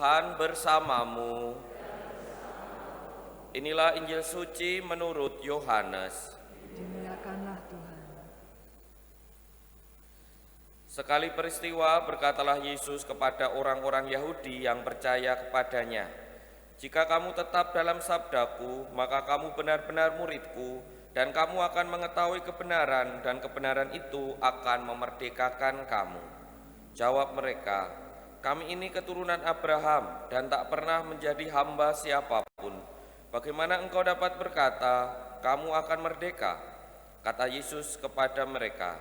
Tuhan bersamamu. Inilah Injil suci menurut Yohanes. Dimuliakanlah Tuhan. Sekali peristiwa berkatalah Yesus kepada orang-orang Yahudi yang percaya kepadanya, "Jika kamu tetap dalam sabdaku, maka kamu benar-benar muridku, dan kamu akan mengetahui kebenaran, dan kebenaran itu akan memerdekakan kamu." Jawab mereka, "Kami ini keturunan Abraham dan tak pernah menjadi hamba siapapun. Bagaimana engkau dapat berkata, kamu akan merdeka?" Kata Yesus kepada mereka,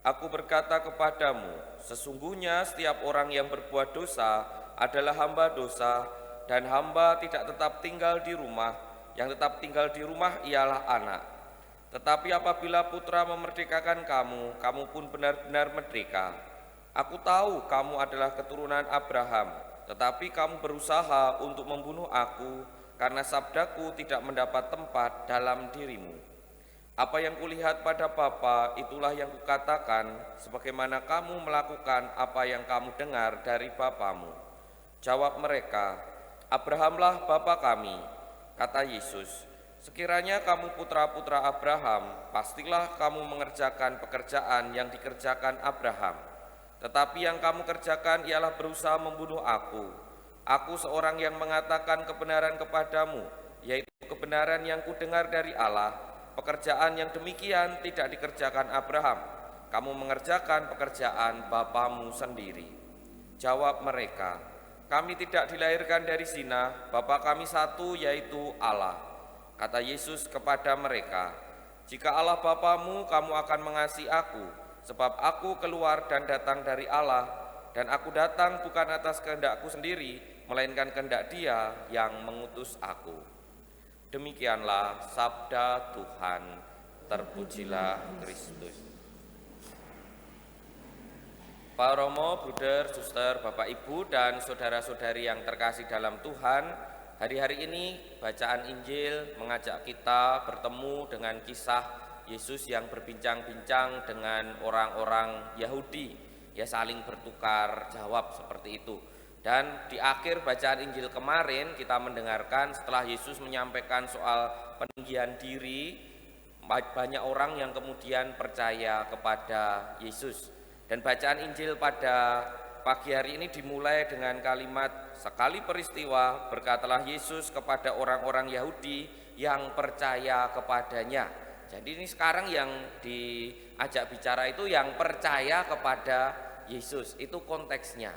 "Aku berkata kepadamu, sesungguhnya setiap orang yang berbuat dosa adalah hamba dosa, dan hamba tidak tetap tinggal di rumah, yang tetap tinggal di rumah ialah anak. Tetapi apabila Putra memerdekakan kamu, kamu pun benar-benar merdeka. Aku tahu kamu adalah keturunan Abraham, tetapi kamu berusaha untuk membunuh aku, karena sabdaku tidak mendapat tempat dalam dirimu. Apa yang kulihat pada Bapa, itulah yang kukatakan, sebagaimana kamu melakukan apa yang kamu dengar dari bapamu." Jawab mereka, "Abrahamlah bapa kami." Kata Yesus, "Sekiranya kamu putra-putra Abraham, pastilah kamu mengerjakan pekerjaan yang dikerjakan Abraham. Tetapi yang kamu kerjakan ialah berusaha membunuh aku. Aku seorang yang mengatakan kebenaran kepadamu, yaitu kebenaran yang kudengar dari Allah. Pekerjaan yang demikian tidak dikerjakan Abraham. Kamu mengerjakan pekerjaan bapamu sendiri." Jawab mereka, "Kami tidak dilahirkan dari zina, Bapa kami satu, yaitu Allah." Kata Yesus kepada mereka, "Jika Allah Bapamu, kamu akan mengasihi aku, sebab aku keluar dan datang dari Allah, dan aku datang bukan atas kehendakku sendiri, melainkan kehendak Dia yang mengutus aku." Demikianlah sabda Tuhan. Terpujilah Kristus. Pak Romo, Bruder, Suster, Bapak Ibu, dan saudara-saudari yang terkasih dalam Tuhan, hari-hari ini bacaan Injil mengajak kita bertemu dengan kisah Yesus yang berbincang-bincang dengan orang-orang Yahudi, ya saling bertukar jawab seperti itu. Dan di akhir bacaan Injil kemarin kita mendengarkan setelah Yesus menyampaikan soal peninggian diri, banyak orang yang kemudian percaya kepada Yesus. Dan bacaan Injil pada pagi hari ini dimulai dengan kalimat, "Sekali peristiwa berkatalah Yesus kepada orang-orang Yahudi yang percaya kepadanya." Jadi ini sekarang yang diajak bicara itu yang percaya kepada Yesus, itu konteksnya.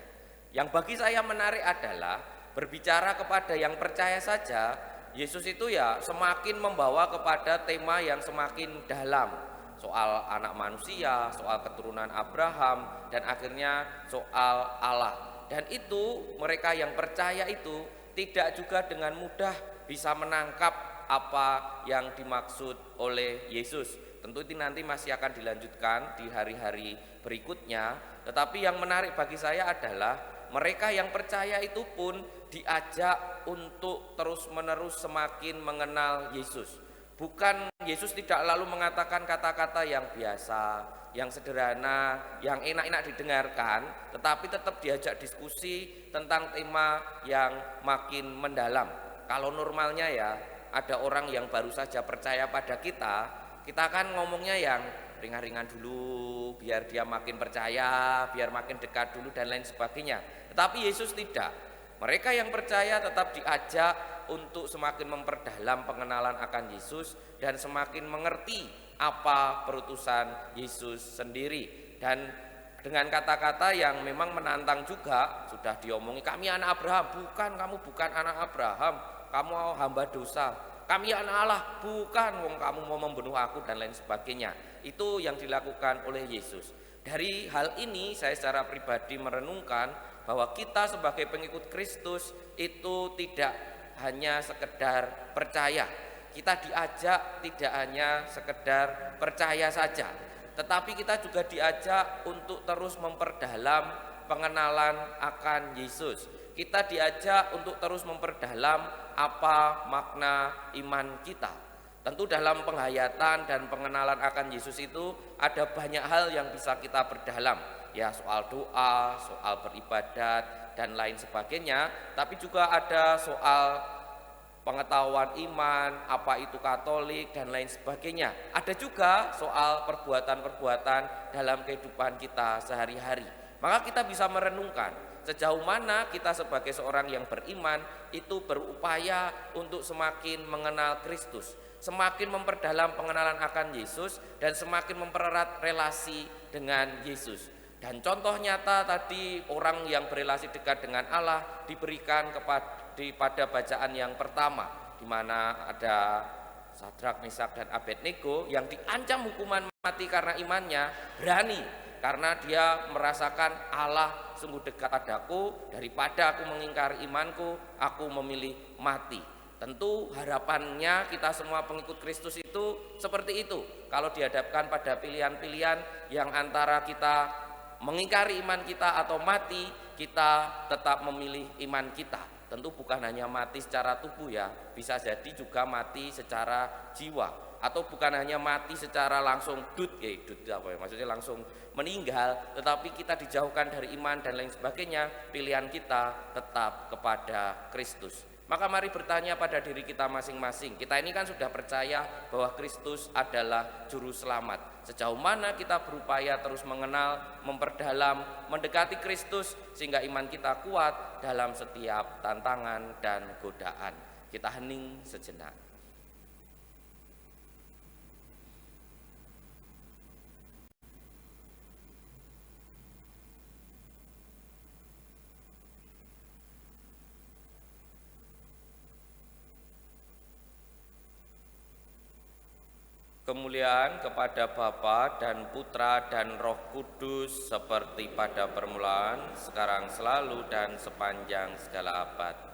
Yang bagi saya menarik adalah berbicara kepada yang percaya saja, Yesus itu ya semakin membawa kepada tema yang semakin dalam, soal anak manusia, soal keturunan Abraham, dan akhirnya soal Allah. Dan itu mereka yang percaya itu tidak juga dengan mudah bisa menangkap apa yang dimaksud oleh Yesus. Tentu itu nanti masih akan dilanjutkan di hari-hari berikutnya. Tetapi yang menarik bagi saya adalah mereka yang percaya itu pun diajak untuk terus-menerus semakin mengenal Yesus. Bukan, Yesus tidak lalu mengatakan kata-kata yang biasa, yang sederhana, yang enak-enak didengarkan, tetapi tetap diajak diskusi tentang tema yang makin mendalam. Kalau normalnya ya, ada orang yang baru saja percaya pada kita kan ngomongnya yang ringan-ringan dulu, biar dia makin percaya, biar makin dekat dulu dan lain sebagainya. Tetapi Yesus tidak. Mereka yang percaya tetap diajak untuk semakin memperdalam pengenalan akan Yesus dan semakin mengerti apa perutusan Yesus sendiri. Dan dengan kata-kata yang memang menantang juga, sudah diomongi, "Kami anak Abraham." "Bukan, kamu bukan anak Abraham, kamu hamba dosa." "Kami anak Allah." "Bukan, wong kamu mau membunuh aku," dan lain sebagainya. Itu yang dilakukan oleh Yesus. Dari hal ini saya secara pribadi merenungkan bahwa kita sebagai pengikut Kristus itu tidak hanya sekedar percaya. Kita diajak tidak hanya sekedar percaya saja, tetapi kita juga diajak untuk terus memperdalam pengenalan akan Yesus. Kita diajak untuk terus memperdalam apa makna iman kita. Tentu dalam penghayatan dan pengenalan akan Yesus itu ada banyak hal yang bisa kita perdalam. Ya, soal doa, soal beribadat, dan lain sebagainya, tapi juga ada soal pengetahuan iman, apa itu Katolik dan lain sebagainya. Ada juga soal perbuatan-perbuatan dalam kehidupan kita sehari-hari. Maka kita bisa merenungkan sejauh mana kita sebagai seorang yang beriman itu berupaya untuk semakin mengenal Kristus, semakin memperdalam pengenalan akan Yesus dan semakin mempererat relasi dengan Yesus. Dan contoh nyata tadi orang yang berelasi dekat dengan Allah diberikan pada bacaan yang pertama, di mana ada Sadrak, Mesak, dan Abednego yang diancam hukuman mati karena imannya berani, karena dia merasakan Allah sungguh dekat padaku, daripada aku mengingkari imanku, aku memilih mati. Tentu harapannya kita semua pengikut Kristus itu seperti itu. Kalau dihadapkan pada pilihan-pilihan yang antara kita mengingkari iman kita atau mati, kita tetap memilih iman kita. Tentu bukan hanya mati secara tubuh ya, bisa jadi juga mati secara jiwa, atau bukan hanya mati secara langsung maksudnya langsung meninggal, tetapi kita dijauhkan dari iman dan lain sebagainya. Pilihan kita tetap kepada Kristus. Maka mari bertanya pada diri kita masing-masing. Kita ini kan sudah percaya bahwa Kristus adalah juru selamat. Sejauh mana kita berupaya terus mengenal, memperdalam, mendekati Kristus sehingga iman kita kuat dalam setiap tantangan dan godaan. Kita hening sejenak. Kemuliaan kepada Bapa dan Putra dan Roh Kudus seperti pada permulaan, sekarang, selalu, dan sepanjang segala abad.